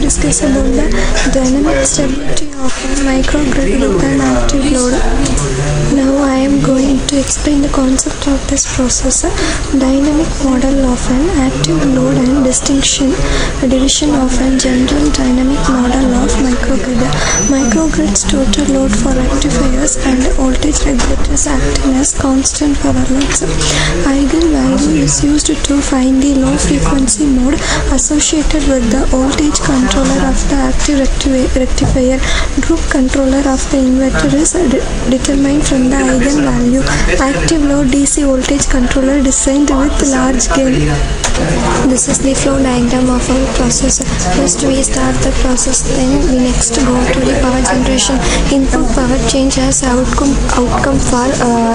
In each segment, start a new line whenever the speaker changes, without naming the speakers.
Discuss about the dynamic stability of a microgrid with an active load. Now I am going to explain the concept of this process, dynamic model of an active load and division of a general dynamic model of microgrid. Microgrid's total load for rectifiers and voltage regulators acting as constant power loads. Eigenvalue is used to find the low frequency mode associated with the voltage controller of the active rectifier. Group controller of the inverter is determined from the eigenvalue. Active load DC voltage controller designed with large gain. This is the flow diagram of our process. First we start the process, then we next go to the power generation. Input power change as outcome for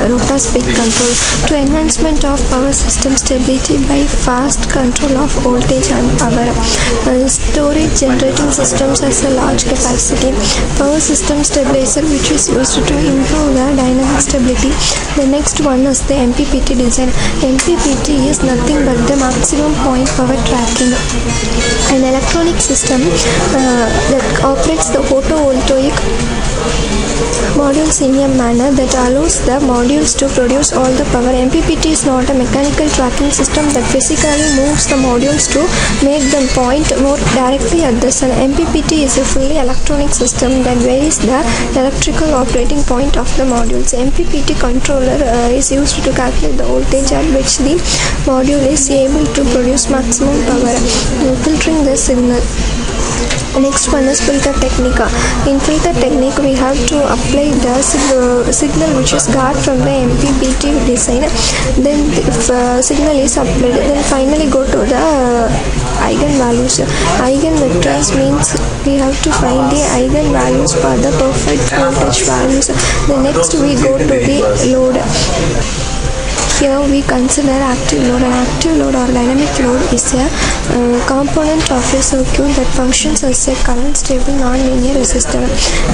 rotor speed control. To enhancement of power system stability by fast control of voltage and power. Storage generating systems has a large capacity. Power system stabilizer, which is used to improve the dynamic stability. The next one is the MPPT design. MPPT is nothing but the maximum point power tracking. An electronic system that operates the photovoltaic modules in a manner that allows the modules to produce all the power. MPPT is not a mechanical tracking system that physically moves the modules to make them point more directly at the sun. MPPT is a fully electronic system that varies the electrical operating point of the modules. MPPT controller is used to calculate the voltage at which the module is able to produce maximum power, filtering the signal. Next one is filter technique. In filter technique, we have to apply the signal which is got from the MPPT design. Then if signal is applied, then finally go to the eigenvalues. Eigenvectors means we have to find the eigenvalues for the perfect voltage values. Then next we go to the load. Here we consider active load. An active load or dynamic load is a component of a circuit that functions as a current stable non-linear resistor.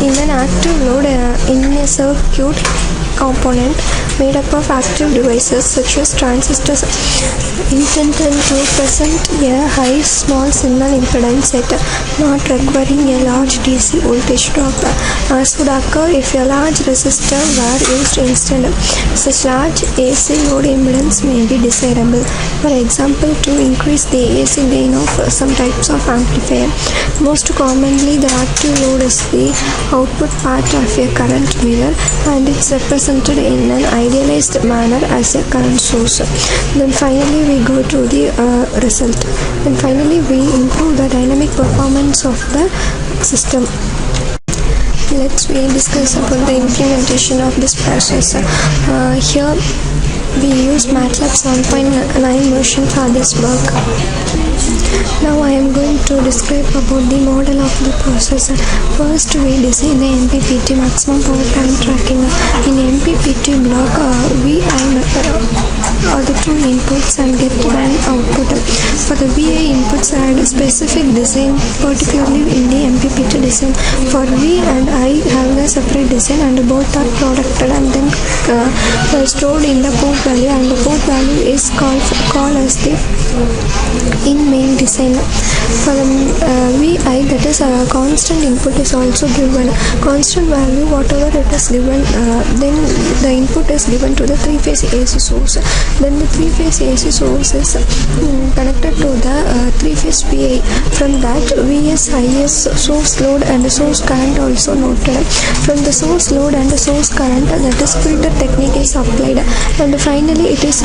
In an active load, in a circuit component made up of active devices such as transistors intended to present a high small signal impedance set, not requiring a large DC voltage drop, as would occur if a large resistor were used instead. Such large AC load impedance may be desirable, for example, to increase the AC gain of some types of amplifier. Most commonly, the active load is the output part of a current mirror, and it's represented in an idealized manner as a current source. Then finally we go to the result. Then finally we improve the dynamic performance of the system. Let's discuss about the implementation of this process. Here we use MATLAB 7.9 version for this work. Now I am going to describe about the model of the process. First we design the MPPT, maximum power time tracking. In MPPT block, VI are the two inputs and get one output. For the VI inputs, I had a specific design, particularly in the MPPT design. For V and I have a separate design, and both are producted and then stored in the port value, and the port value is called as the in main design. For the VI, that is a constant input is also given. Constant value, whatever it is given, then the input is given to the three-phase AC source. Then the three-phase AC source is connected to the three-phase PI. From that, VS, IS, source load and the source current also noted. From the source load and the source current, that is filter technique is applied, and finally it is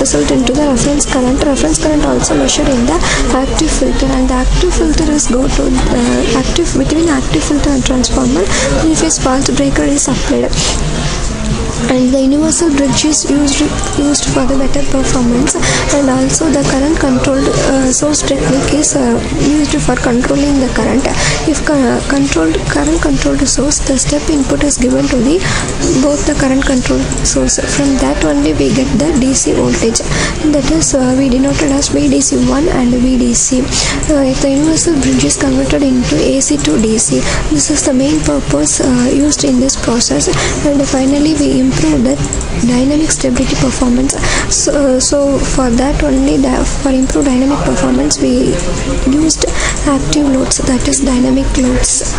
result into the reference current. Reference current also measured in the active filter, and the active filter is go to between active filter and transformer, three-phase fault breaker is applied. and the universal bridge is used for the better performance, and also the current controlled source technique is used for controlling the current. If current controlled source, the step input is given to the both the current controlled source. From that only we get the DC voltage, that is we denoted as VDC1 and VDC. The universal bridge is converted into AC to DC. This is the main purpose used in this process, and finally we improve the dynamic stability performance. So for that only, for improved dynamic performance, we used active loads, that is dynamic loads.